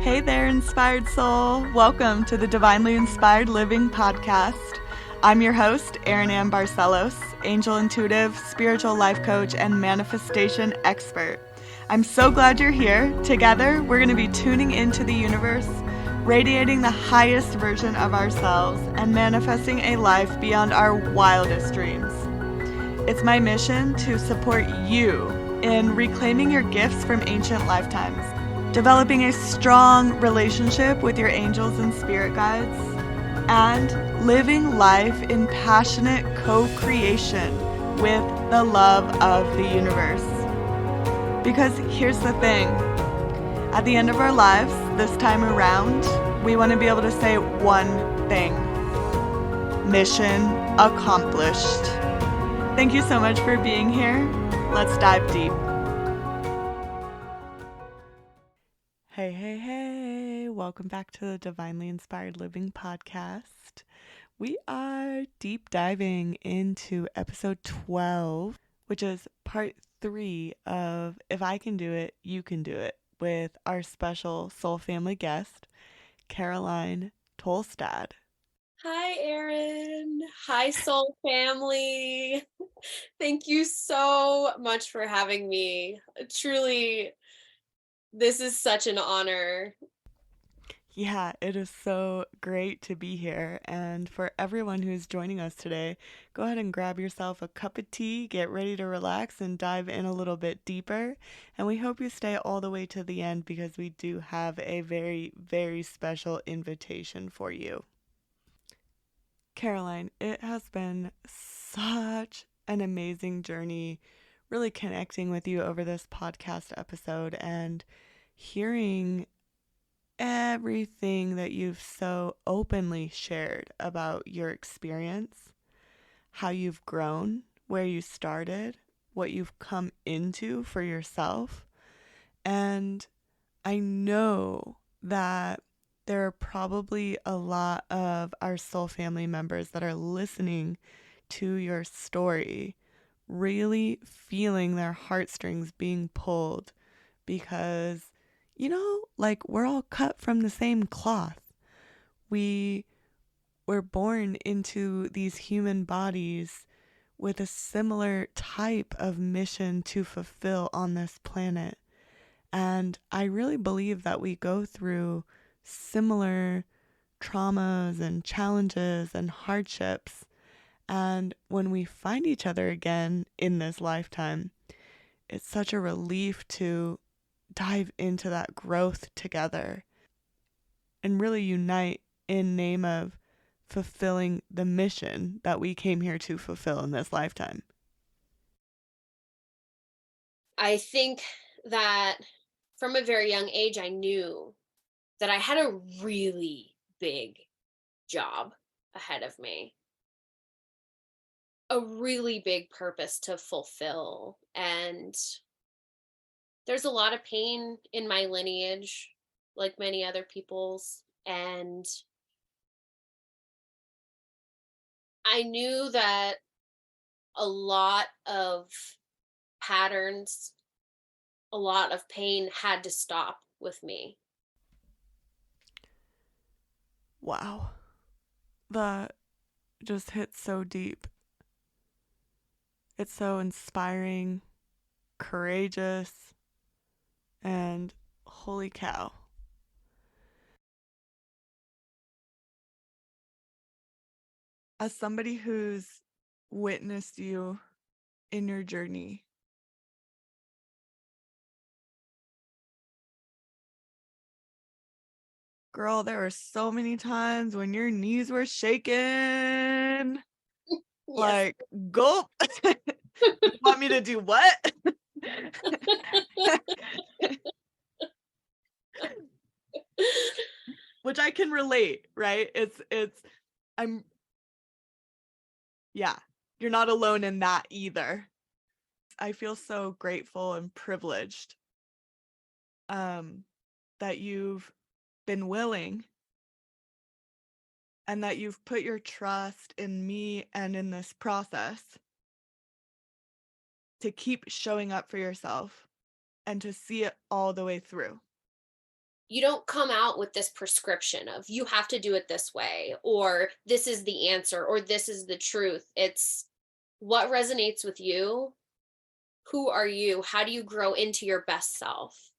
Hey there, inspired soul. Welcome to the Divinely Inspired Living podcast. I'm your host, Erin Barcelos, angel intuitive, spiritual life coach, and manifestation expert. I'm so glad you're here. Together, we're going to be tuning into the universe, radiating the highest version of ourselves, and manifesting a life beyond our wildest dreams. It's my mission to support you in reclaiming your gifts from ancient lifetimes, developing a strong relationship with your angels and spirit guides, and living life in passionate co-creation with the love of the universe. Because here's the thing, at the end of our lives, this time around, we want to be able to say one thing: mission accomplished. Thank you so much for being here. Let's dive deep. Hey, welcome back to the Divinely Inspired Living podcast. We are deep diving into episode 12, which is part 3 of If I Can Do It, You Can Do It, with our special soul family guest, Caroline Tolstad. Hi, Erin. Hi, soul family. Thank you so much for having me. Truly, this is such an honor. Yeah, it is so great to be here. And for everyone who's joining us today, go ahead and grab yourself a cup of tea, get ready to relax, and dive in a little bit deeper. And we hope you stay all the way to the end because we do have a very, very special invitation for you. Caroline, it has been such an amazing journey really connecting with you over this podcast episode and hearing everything that you've so openly shared about your experience, how you've grown, where you started, what you've come into for yourself. And I know that there are probably a lot of our soul family members that are listening to your story, really feeling their heartstrings being pulled because like we're all cut from the same cloth. We were born into these human bodies with a similar type of mission to fulfill on this planet. And I really believe that we go through similar traumas and challenges and hardships. And when we find each other again in this lifetime, it's such a relief to dive into that growth together and really unite in name of fulfilling the mission that we came here to fulfill in this lifetime. I think that from a very young age, I knew that I had a really big job ahead of me, a really big purpose to fulfill. And there's a lot of pain in my lineage, like many other people's. And I knew that a lot of patterns, a lot of pain had to stop with me. Wow. That just hits so deep. It's so inspiring, courageous, and holy cow. As somebody who's witnessed you in your journey, girl, there were so many times when your knees were shaking. Yes. Like, gulp. You want me to do what? Which I can relate, right? I'm, yeah, you're not alone in that either. I feel so grateful and privileged that you've been willing and that you've put your trust in me and in this process to keep showing up for yourself and to see it all the way through. you don't come out with this prescription of you have to do it this way, or this is the answer, or this is the truth. It's what resonates with you. Who are you? How do you grow into your best self?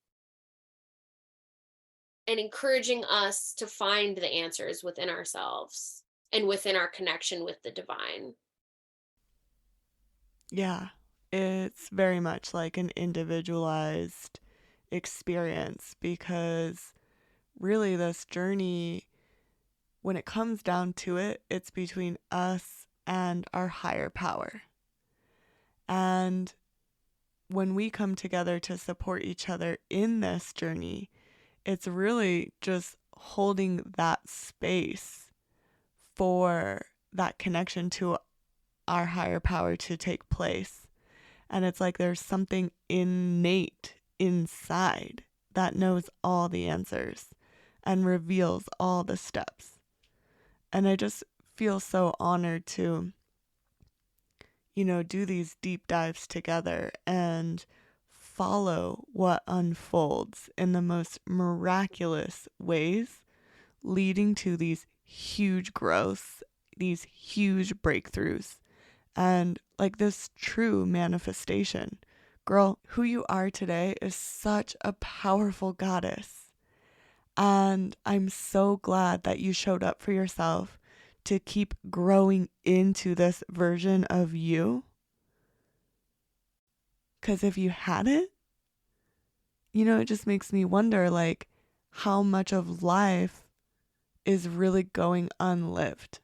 And encouraging us to find the answers within ourselves and within our connection with the divine. Yeah, it's very much like an individualized experience because really this journey, when it comes down to it, it's between us and our higher power. And when we come together to support each other in this journey, it's really just holding that space for that connection to our higher power to take place. And it's like there's something innate inside that knows all the answers and reveals all the steps. And I just feel so honored to, do these deep dives together and follow what unfolds in the most miraculous ways, leading to these huge growths, these huge breakthroughs, and like this true manifestation. Girl, who you are today is such a powerful goddess. And I'm so glad that you showed up for yourself to keep growing into this version of you. Because if you hadn't, it just makes me wonder like how much of life is really going unlived.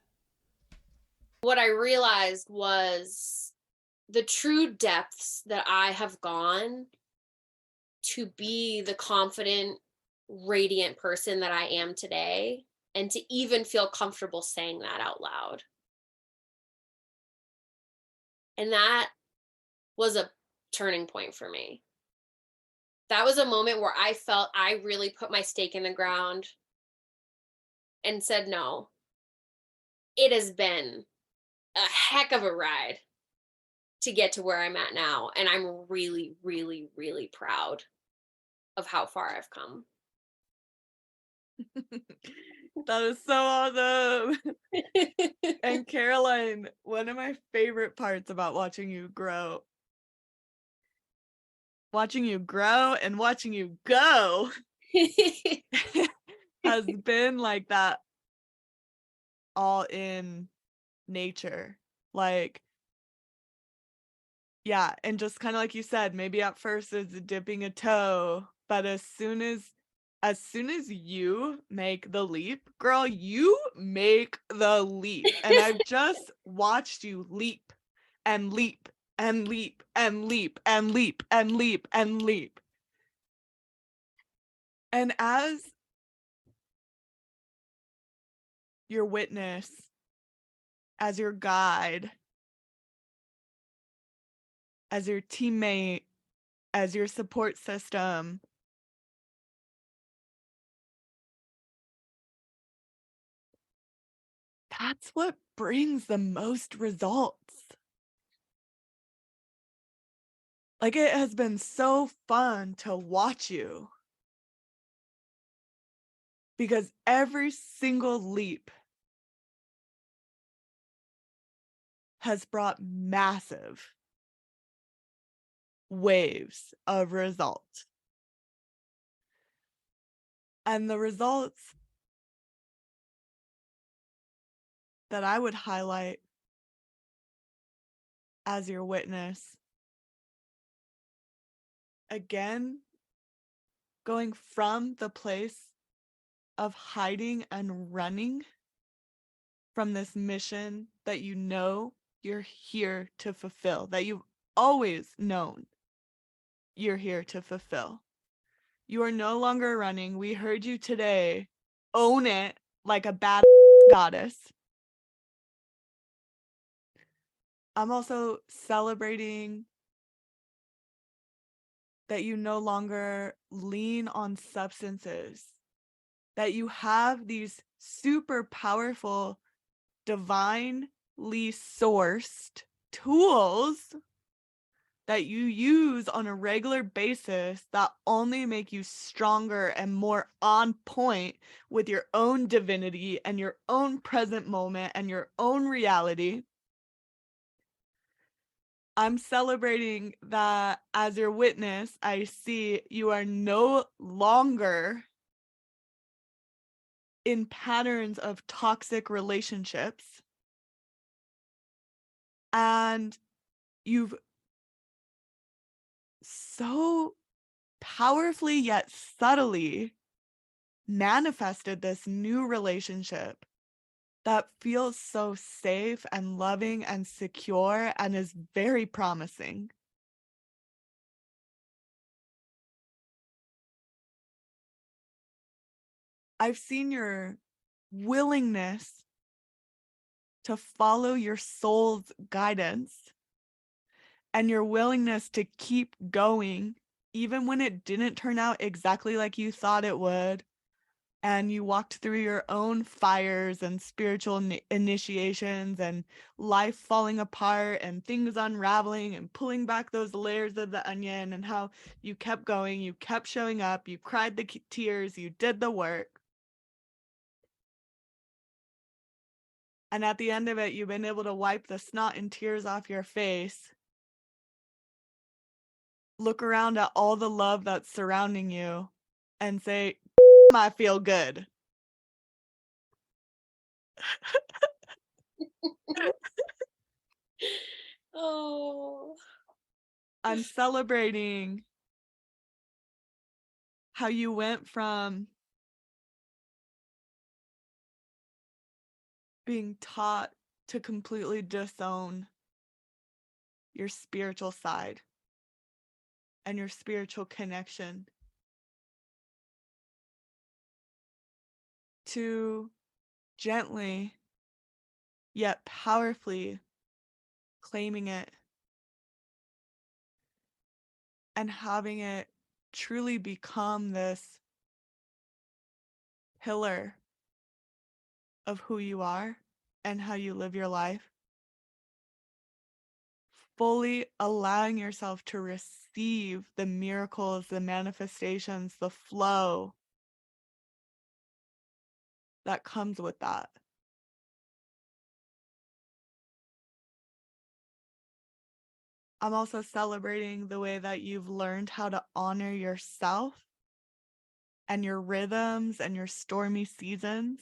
What I realized was the true depths that I have gone to be the confident, radiant person that I am today, and to even feel comfortable saying that out loud. And that was a turning point for me. That was a moment where I felt I really put my stake in the ground and said, no, it has been a heck of a ride to get to where I'm at now. And I'm really, really, really proud of how far I've come. That is so awesome. And Caroline, one of my favorite parts about watching you grow and watching you go has been like that all in nature. Like, yeah, and just kind of like you said, maybe at first it's dipping a toe, but as soon as you make the leap, girl, you make the leap. And I've just watched you leap and leap and leap and leap and leap and leap and leap. And as your witness, as your guide, as your teammate, as your support system, that's what brings the most results. Like, it has been so fun to watch you because every single leap has brought massive waves of results. And the results that I would highlight as your witness, again, going from the place of hiding and running from this mission that you know you're here to fulfill, that you've always known you're here to fulfill. You are no longer running. We heard you today. Own it like a bad goddess. I'm also celebrating that you no longer lean on substances, that you have these super powerful, divinely sourced tools that you use on a regular basis that only make you stronger and more on point with your own divinity and your own present moment and your own reality. I'm celebrating that as your witness, I see you are no longer in patterns of toxic relationships, and you've so powerfully yet subtly manifested this new relationship that feels so safe and loving and secure and is very promising. I've seen your willingness to follow your soul's guidance and your willingness to keep going even when it didn't turn out exactly like you thought it would, and you walked through your own fires and spiritual initiations and life falling apart and things unraveling and pulling back those layers of the onion, and how you kept going, you kept showing up, you cried the tears, you did the work. And at the end of it, you've been able to wipe the snot and tears off your face, look around at all the love that's surrounding you, and say, I feel good. Oh. I'm celebrating how you went from being taught to completely disown your spiritual side and your spiritual connection to gently yet powerfully claiming it and having it truly become this pillar of who you are and how you live your life, fully allowing yourself to receive the miracles, the manifestations, the flow that comes with that. I'm also celebrating the way that you've learned how to honor yourself and your rhythms and your stormy seasons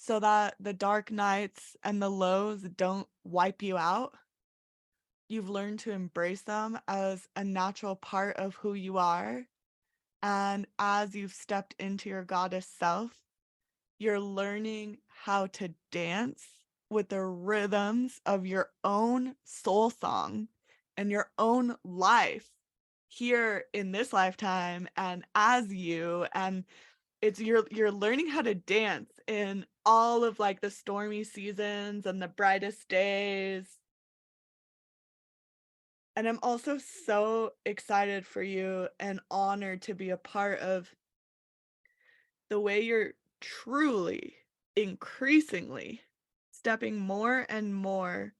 so that the dark nights and the lows don't wipe you out. You've learned to embrace them as a natural part of who you are. And as you've stepped into your goddess self, you're learning how to dance with the rhythms of your own soul song and your own life here in this lifetime and as you. And it's you're learning how to dance in all of like the stormy seasons and the brightest days. And I'm also so excited for you and honored to be a part of the way you're truly, increasingly stepping more and more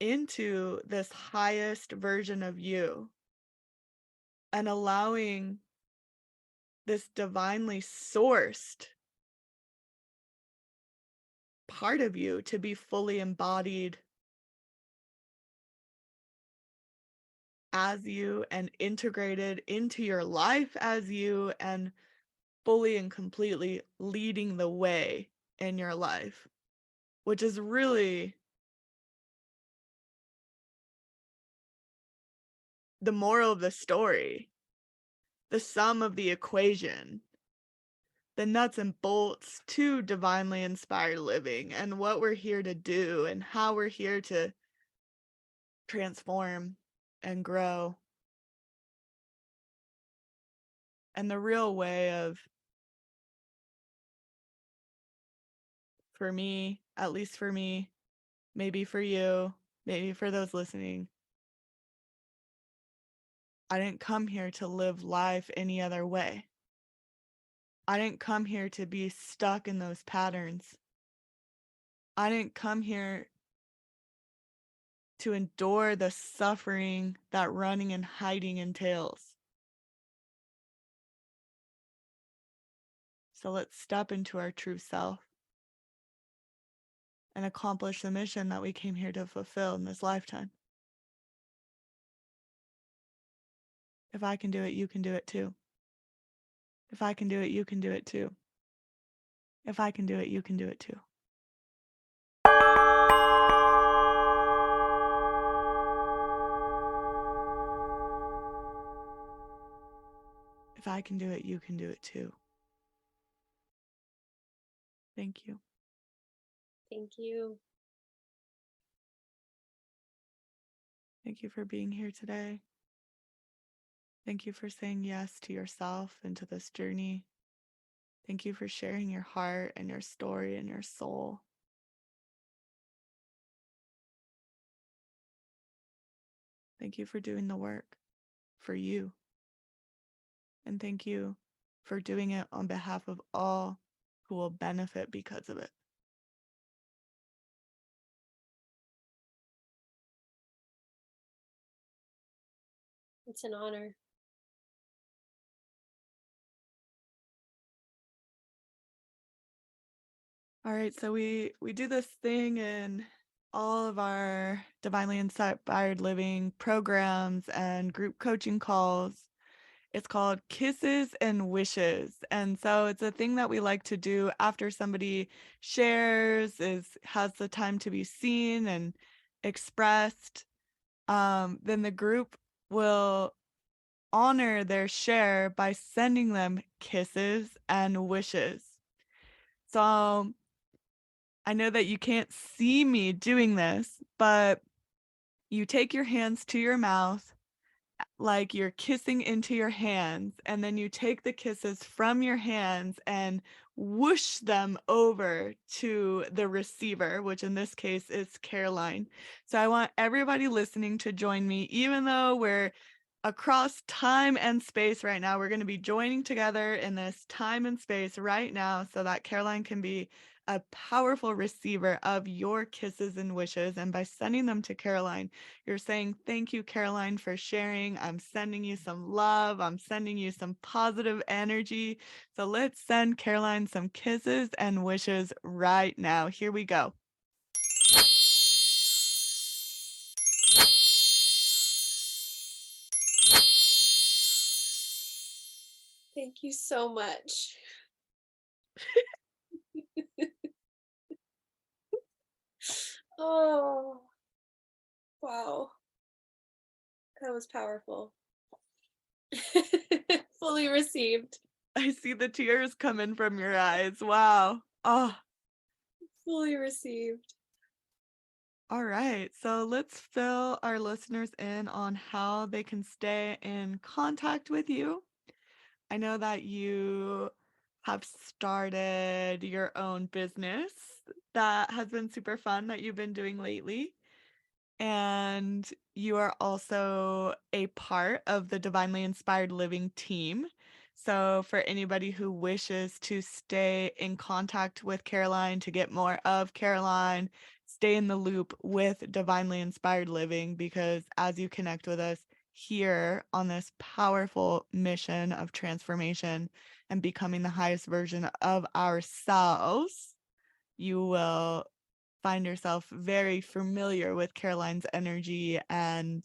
into this highest version of you and allowing this divinely sourced part of you to be fully embodied as you and integrated into your life as you and fully and completely leading the way in your life, which is really the moral of the story, the sum of the equation, the nuts and bolts to divinely inspired living and what we're here to do and how we're here to transform and grow. And the real way of, for me, at least for me, maybe for you, maybe for those listening, I didn't come here to live life any other way. I didn't come here to be stuck in those patterns. I didn't come here to endure the suffering that running and hiding entails. So let's step into our true self and accomplish the mission that we came here to fulfill in this lifetime. If I can do it, you can do it too. If I can do it, you can do it too. If I can do it, you can do it too. If I can do it, you can do it too. Thank you. Thank you. Thank you for being here today. Thank you for saying yes to yourself and to this journey. Thank you for sharing your heart and your story and your soul. Thank you for doing the work for you. And thank you for doing it on behalf of all who will benefit because of it. It's an honor. All right, so we do this thing in all of our divinely inspired living programs and group coaching calls. It's called Kisses and Wishes. And so it's a thing that we like to do after somebody shares, has the time to be seen and expressed. Then the group will honor their share by sending them kisses and wishes. So I know that you can't see me doing this, but you take your hands to your mouth like you're kissing into your hands, and then you take the kisses from your hands and whoosh them over to the receiver, which in this case is Caroline. So I want everybody listening to join me, even though we're across time and space right now. We're going to be joining together in this time and space right now so that Caroline can be a powerful receiver of your kisses and wishes. And by sending them to Caroline, you're saying, thank you, Caroline, for sharing. I'm sending you some love. I'm sending you some positive energy. So let's send Caroline some kisses and wishes right now. Here we go. Thank you so much. Oh, wow. That was powerful. Fully received. I see the tears coming from your eyes. Wow. Oh, Fully received. all right. So let's fill our listeners in on how they can stay in contact with you. I know that you have started your own business that has been super fun that you've been doing lately. And you are also a part of the Divinely Inspired Living team. So, for anybody who wishes to stay in contact with Caroline, to get more of Caroline, stay in the loop with Divinely Inspired Living, because as you connect with us here on this powerful mission of transformation and becoming the highest version of ourselves, you will find yourself very familiar with Caroline's energy and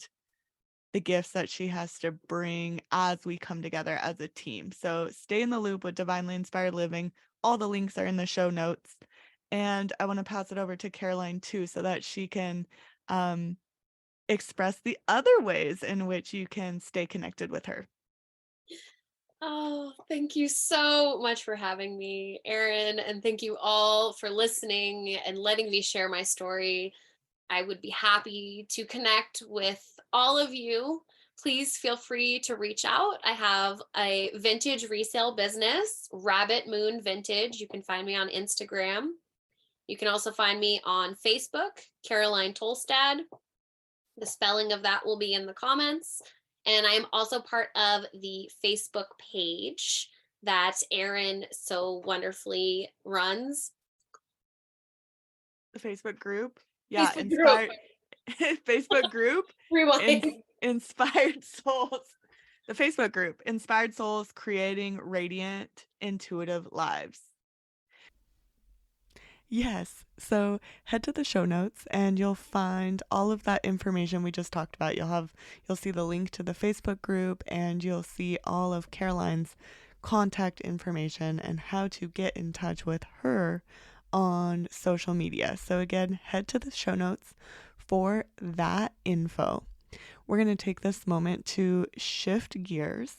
the gifts that she has to bring as we come together as a team. So stay in the loop with Divinely Inspired Living. All the links are in the show notes. And I want to pass it over to Caroline too, so that she can express the other ways in which you can stay connected with her. Oh, thank you so much for having me, Erin. And thank you all for listening and letting me share my story. I would be happy to connect with all of you. Please feel free to reach out. I have a vintage resale business, Rabbit Moon Vintage. You can find me on Instagram. You can also find me on Facebook, Caroline Tolstad. The spelling of that will be in the comments. And I am also part of the Facebook page that Erin so wonderfully runs. The Facebook group. Yeah, Facebook group. Facebook group, Rewind. Inspired Souls. The Facebook group, Inspired Souls Creating Radiant, Intuitive Lives. Yes, so head to the show notes and you'll find all of that information we just talked about. You'll see the link to the Facebook group and you'll see all of Caroline's contact information and how to get in touch with her on social media. So again, head to the show notes for that info. We're going to take this moment to shift gears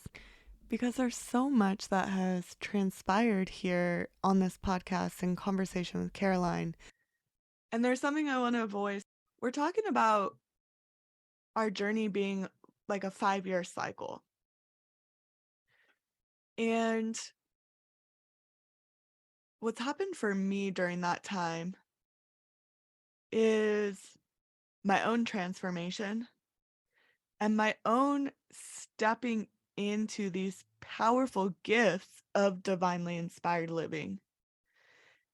because there's so much that has transpired here on this podcast in conversation with Caroline. And there's something I want to voice. We're talking about our journey being like a 5-year cycle. And what's happened for me during that time is my own transformation and my own stepping into these powerful gifts of divinely inspired living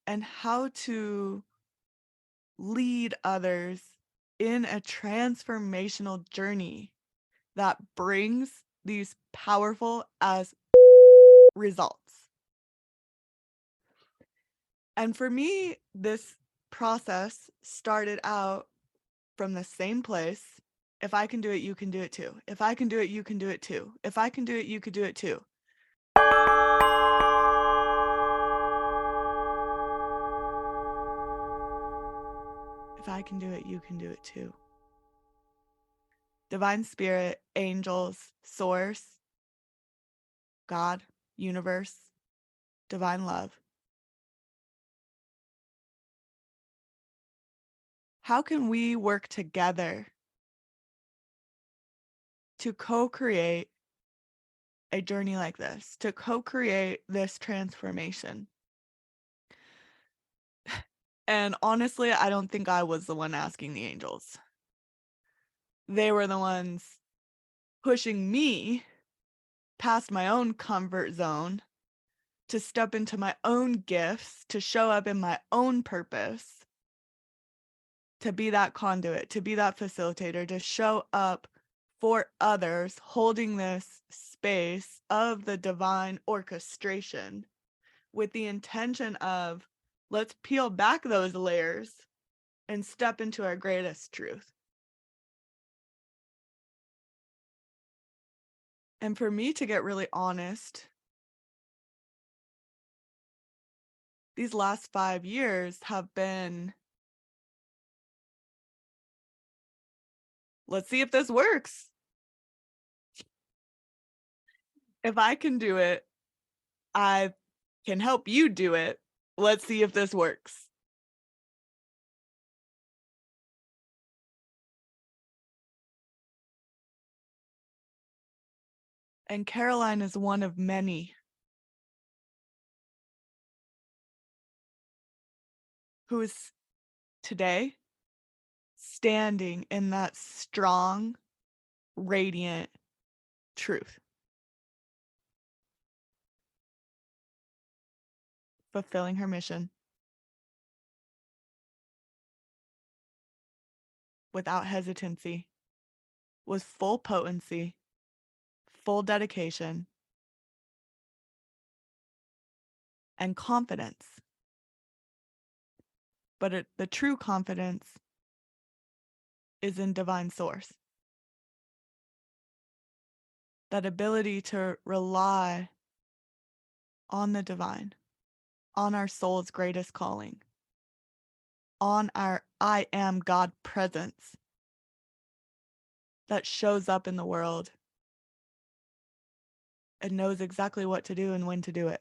and how to lead others in a transformational journey that brings these powerful as results. And for me, this process started out from the same place. If I can do it, you can do it too. If I can do it, you can do it too. If I can do it, you could do it too. If I can do it, you can do it too. Divine Spirit, angels, source, God, universe, divine love. How can we work together to co-create a journey like this, to co-create this transformation? And honestly, I don't think I was the one asking the angels. They were the ones pushing me past my own comfort zone to step into my own gifts, to show up in my own purpose, to be that conduit, to be that facilitator, to show up for others, holding this space of the divine orchestration with the intention of, let's peel back those layers and step into our greatest truth. And for me to get really honest, these last 5 years have been, let's see if this works. If I can do it, I can help you do it. Let's see if this works. And Caroline is one of many who is today standing in that strong, radiant truth, fulfilling her mission without hesitancy, with full potency, full dedication, and confidence. But the true confidence is in divine source. That ability to rely on the divine, on our soul's greatest calling, on our I am God presence that shows up in the world and knows exactly what to do and when to do it.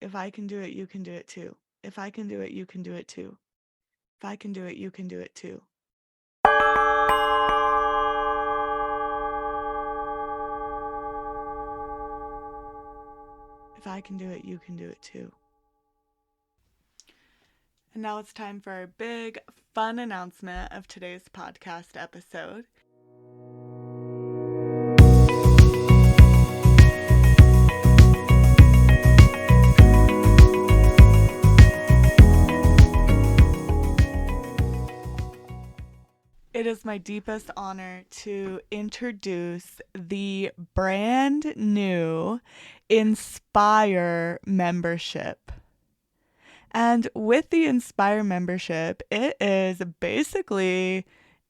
If I can do it, you can do it too. If I can do it, you can do it too. If I can do it, you can do it too. If I can do it, you can do it too. And now it's time for our big, fun announcement of today's podcast episode. It is my deepest honor to introduce the brand new Inspire membership. And with the Inspire membership, it is basically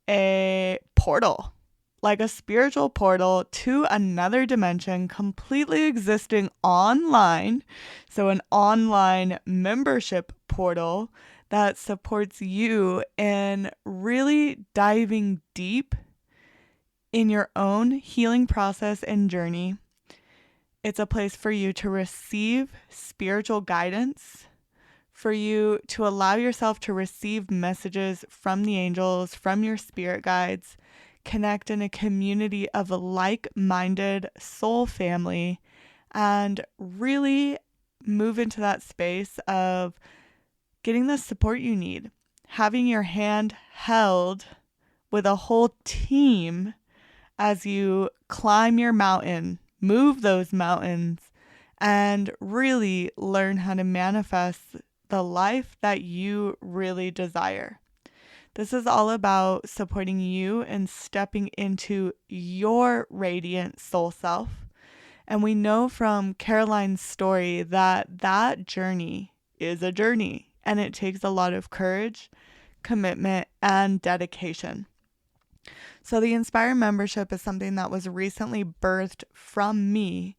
a portal, like a spiritual portal to another dimension, completely existing online. So, an online membership portal that supports you in really diving deep in your own healing process and journey. It's a place for you to receive spiritual guidance, for you to allow yourself to receive messages from the angels, from your spirit guides, connect in a community of a like-minded soul family, and really move into that space of getting the support you need, having your hand held with a whole team as you climb your mountain, move those mountains, and really learn how to manifest the life that you really desire. This is all about supporting you and stepping into your radiant soul self. And we know from Caroline's story that that journey is a journey, and it takes a lot of courage, commitment, and dedication. So the Inspire membership is something that was recently birthed from me,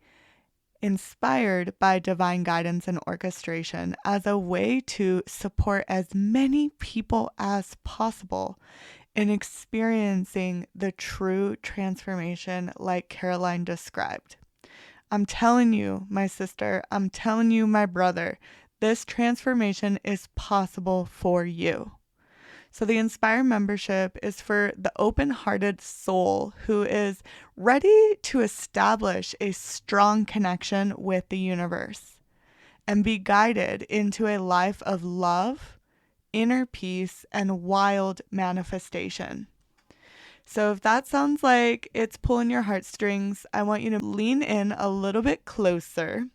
inspired by divine guidance and orchestration, as a way to support as many people as possible in experiencing the true transformation like Caroline described. I'm telling you, my sister, I'm telling you, my brother, this transformation is possible for you. So the Inspire membership is for the open-hearted soul who is ready to establish a strong connection with the universe and be guided into a life of love, inner peace, and wild manifestation. So if that sounds like it's pulling your heartstrings, I want you to lean in a little bit closer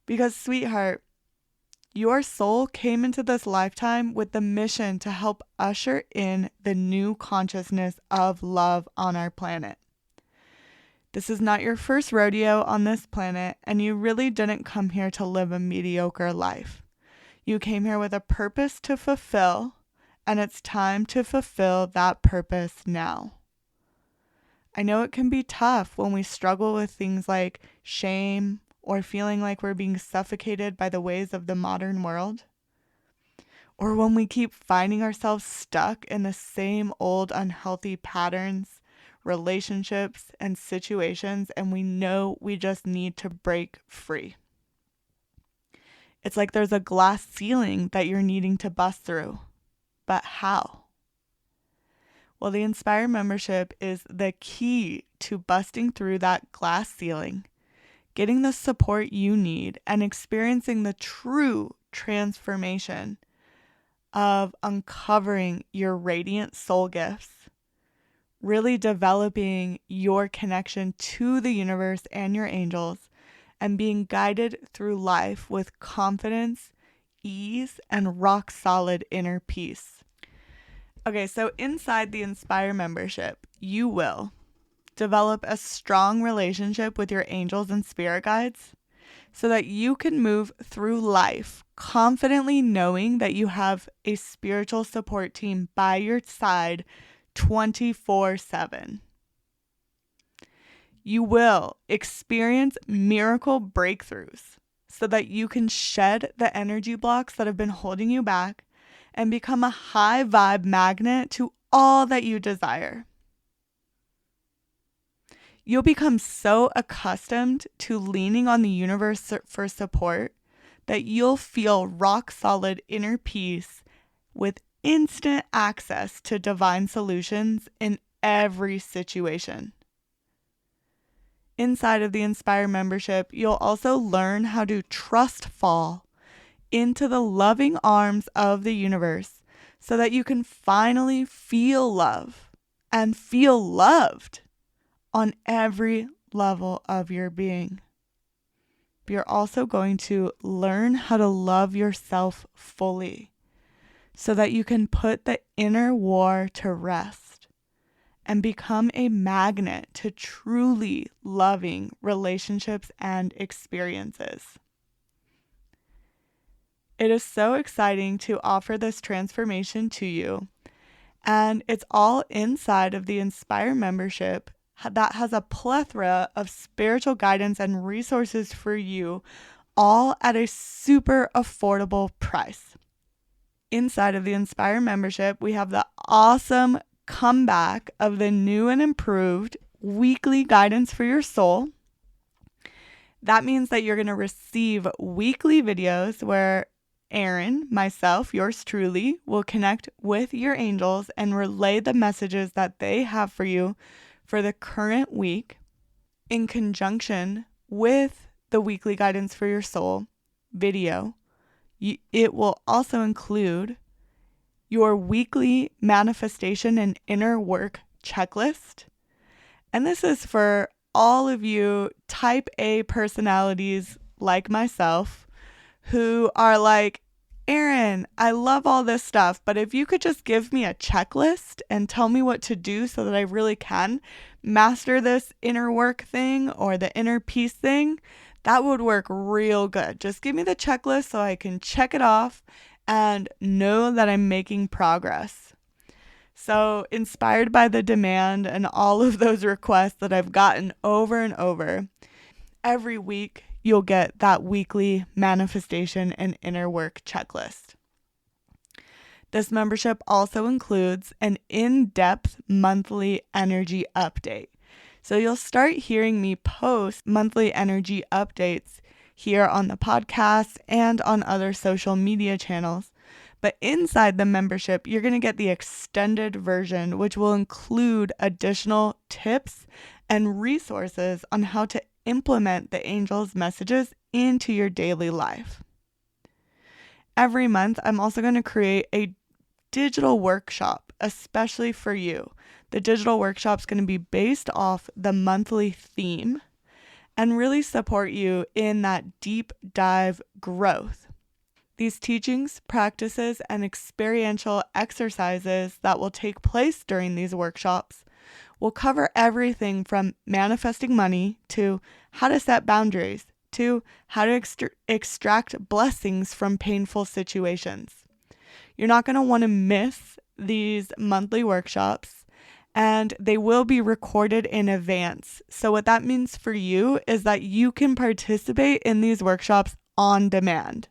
because, sweetheart, your soul came into this lifetime with the mission to help usher in the new consciousness of love on our planet. This is not your first rodeo on this planet, and you really didn't come here to live a mediocre life. You came here with a purpose to fulfill, and it's time to fulfill that purpose now. I know it can be tough when we struggle with things like shame or feeling like we're being suffocated by the ways of the modern world, or when we keep finding ourselves stuck in the same old unhealthy patterns, relationships, and situations, and we know we just need to break free. It's like there's a glass ceiling that you're needing to bust through. But how? Well, the Inspire membership is the key to busting through that glass ceiling, getting the support you need, and experiencing the true transformation of uncovering your radiant soul gifts, really developing your connection to the universe and your angels, and being guided through life with confidence, ease, and rock solid inner peace. Okay, so inside the Inspire membership, you will develop a strong relationship with your angels and spirit guides so that you can move through life confidently knowing that you have a spiritual support team by your side 24/7. You will experience miracle breakthroughs so that you can shed the energy blocks that have been holding you back and become a high vibe magnet to all that you desire. You'll become so accustomed to leaning on the universe for support that you'll feel rock solid inner peace with instant access to divine solutions in every situation. Inside of the Inspire membership, you'll also learn how to trust fall into the loving arms of the universe so that you can finally feel love and feel loved on every level of your being. You're also going to learn how to love yourself fully so that you can put the inner war to rest and become a magnet to truly loving relationships and experiences. It is so exciting to offer this transformation to you, and it's all inside of the Inspire membership that has a plethora of spiritual guidance and resources for you, all at a super affordable price. Inside of the Inspire membership, we have the awesome comeback of the new and improved weekly guidance for your soul. That means that you're going to receive weekly videos where Erin, myself, yours truly, will connect with your angels and relay the messages that they have for you for the current week in conjunction with the weekly guidance for your soul video. It will also include your weekly manifestation and inner work checklist. And this is for all of you type A personalities like myself who are like, Erin, I love all this stuff, but if you could just give me a checklist and tell me what to do so that I really can master this inner work thing or the inner peace thing, that would work real good. Just give me the checklist so I can check it off and know that I'm making progress. So, inspired by the demand and all of those requests that I've gotten over and over, every week you'll get that weekly manifestation and inner work checklist. This membership also includes an in-depth monthly energy update. So you'll start hearing me post monthly energy updates here on the podcast and on other social media channels. But inside the membership, you're going to get the extended version, which will include additional tips and resources on how to implement the angels' messages into your daily life. Every month, I'm also going to create a digital workshop, especially for you. The digital workshop is going to be based off the monthly theme and really support you in that deep dive growth. These teachings, practices, and experiential exercises that will take place during these workshops will cover everything from manifesting money to how to set boundaries to how to extract blessings from painful situations. You're not going to want to miss these monthly workshops, and they will be recorded in advance. So what that means for you is that you can participate in these workshops on demand.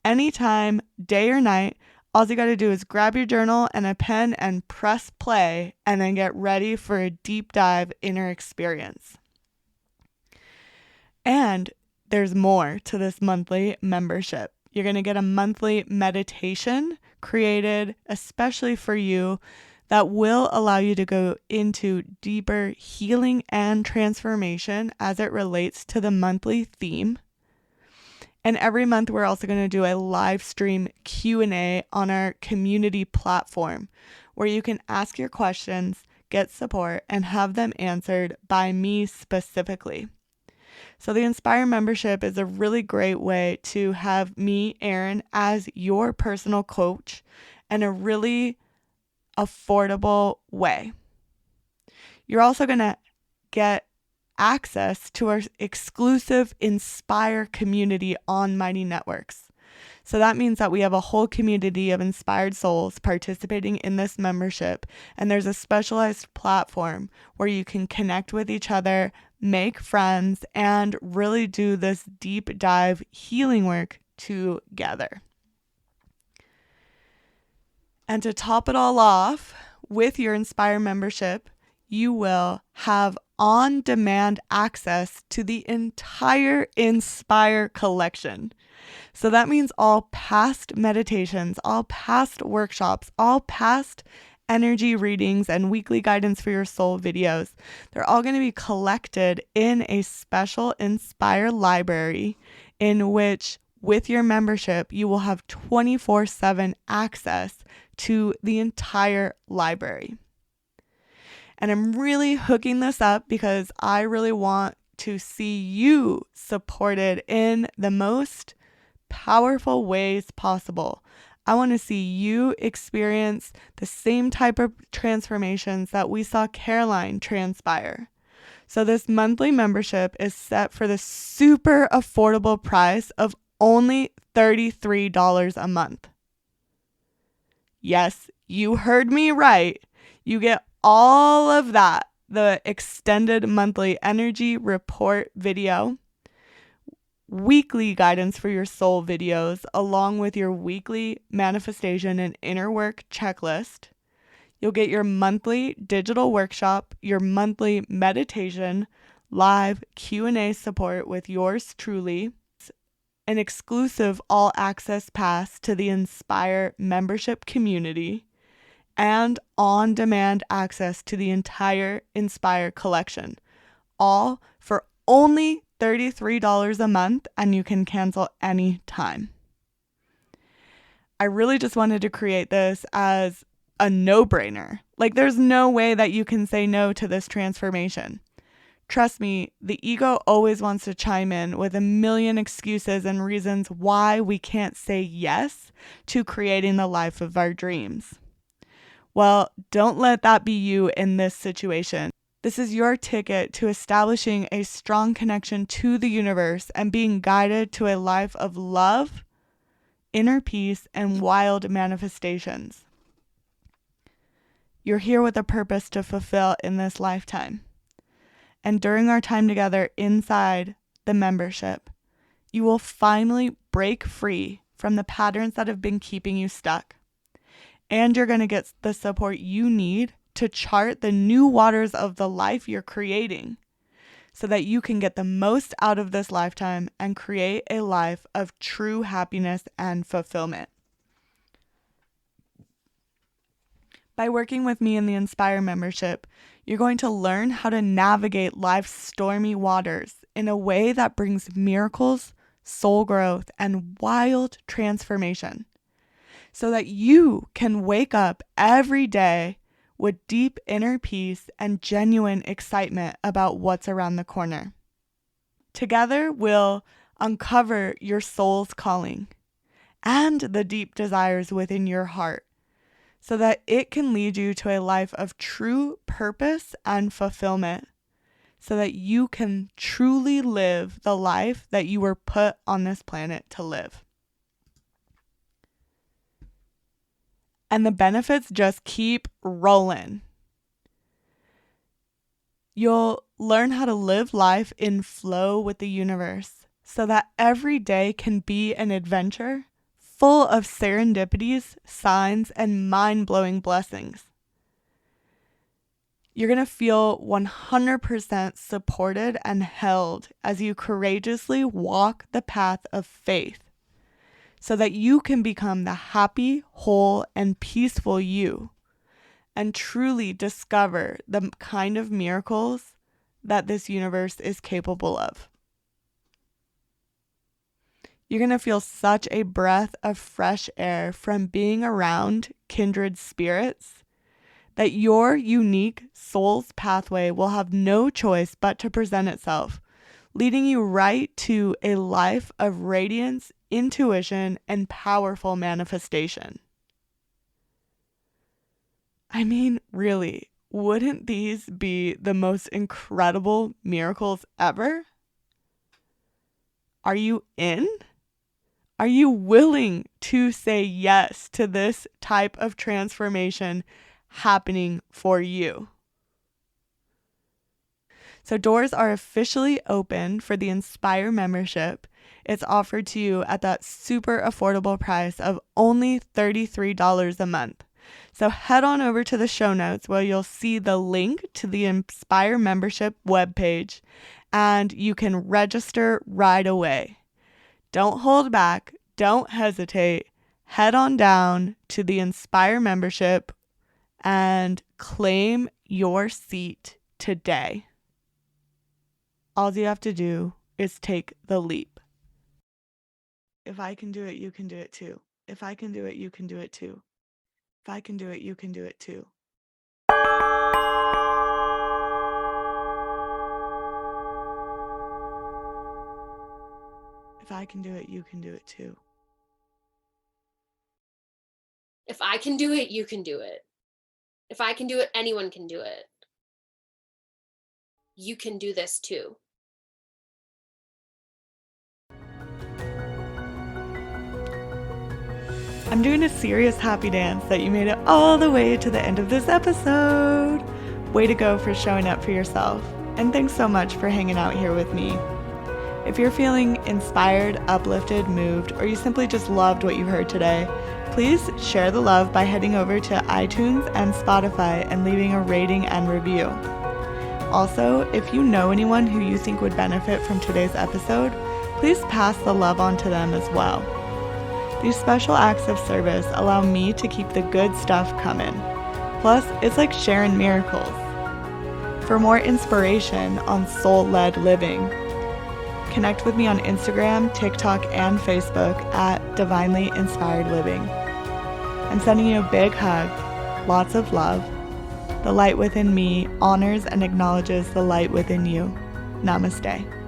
Anytime, day or night, all you got to do is grab your journal and a pen and press play and then get ready for a deep dive inner experience. And there's more to this monthly membership. You're going to get a monthly meditation created especially for you that will allow you to go into deeper healing and transformation as it relates to the monthly theme. And every month we're also going to do a live stream Q&A on our community platform where you can ask your questions, get support, and have them answered by me specifically. So the Inspire membership is a really great way to have me, Erin, as your personal coach in a really affordable way. You're also going to get access to our exclusive Inspire community on Mighty Networks. So that means that we have a whole community of inspired souls participating in this membership, and there's a specialized platform where you can connect with each other, make friends, and really do this deep dive healing work together. And to top it all off, with your Inspire membership, you will have on-demand access to the entire Inspire collection. So that means all past meditations, all past workshops, all past energy readings and weekly guidance for your soul videos. They're all going to be collected in a special Inspire library in which, with your membership, you will have 24/7 access to the entire library. And I'm really hooking this up because I really want to see you supported in the most powerful ways possible. I want to see you experience the same type of transformations that we saw Caroline transpire. So this monthly membership is set for the super affordable price of only $33 a month. Yes, you heard me right. You get all of that, the extended monthly energy report video, weekly guidance for your soul videos, along with your weekly manifestation and inner work checklist. You'll get your monthly digital workshop, your monthly meditation, live Q&A support with yours truly, an exclusive all-access pass to the Inspire membership community, and on-demand access to the entire Inspire collection, all for only $33 a month, and you can cancel any time. I really just wanted to create this as a no-brainer. Like, there's no way that you can say no to this transformation. Trust me, the ego always wants to chime in with a million excuses and reasons why we can't say yes to creating the life of our dreams. Well, don't let that be you in this situation. This is your ticket to establishing a strong connection to the universe and being guided to a life of love, inner peace, and wild manifestations. You're here with a purpose to fulfill in this lifetime. And during our time together inside the membership, you will finally break free from the patterns that have been keeping you stuck. And you're going to get the support you need to chart the new waters of the life you're creating so that you can get the most out of this lifetime and create a life of true happiness and fulfillment. By working with me in the Inspire membership, you're going to learn how to navigate life's stormy waters in a way that brings miracles, soul growth, and wild transformation, so that you can wake up every day with deep inner peace and genuine excitement about what's around the corner. Together, we'll uncover your soul's calling and the deep desires within your heart, so that it can lead you to a life of true purpose and fulfillment, so that you can truly live the life that you were put on this planet to live. And the benefits just keep rolling. You'll learn how to live life in flow with the universe, so that every day can be an adventure full of serendipities, signs, and mind-blowing blessings. You're going to feel 100% supported and held as you courageously walk the path of faith, so that you can become the happy, whole, and peaceful you, and truly discover the kind of miracles that this universe is capable of. You're going to feel such a breath of fresh air from being around kindred spirits that your unique soul's pathway will have no choice but to present itself, leading you right to a life of radiance, intuition, and powerful manifestation. I mean, really, wouldn't these be the most incredible miracles ever? Are you in? Are you willing to say yes to this type of transformation happening for you? So doors are officially open for the Inspire membership. It's offered to you at that super affordable price of only $33 a month. So head on over to the show notes where you'll see the link to the Inspire membership webpage, and you can register right away. Don't hold back. Don't hesitate. Head on down to the Inspire membership and claim your seat today. All you have to do is take the leap. If I can do it, you can do it too. If I can do it, you can do it too. If I can do it, you can do it too. If I can do it, you can do it too. If I can do it, you can do it. If I can do it, anyone can do it. You can do this too. I'm doing a serious happy dance that you made it all the way to the end of this episode. Way to go for showing up for yourself. And thanks so much for hanging out here with me. If you're feeling inspired, uplifted, moved, or you simply just loved what you heard today, please share the love by heading over to iTunes and Spotify and leaving a rating and review. Also, if you know anyone who you think would benefit from today's episode, please pass the love on to them as well. These special acts of service allow me to keep the good stuff coming. Plus, it's like sharing miracles. For more inspiration on soul-led living, connect with me on Instagram, TikTok, and Facebook at Divinely Inspired Living. I'm sending you a big hug, lots of love. The light within me honors and acknowledges the light within you. Namaste.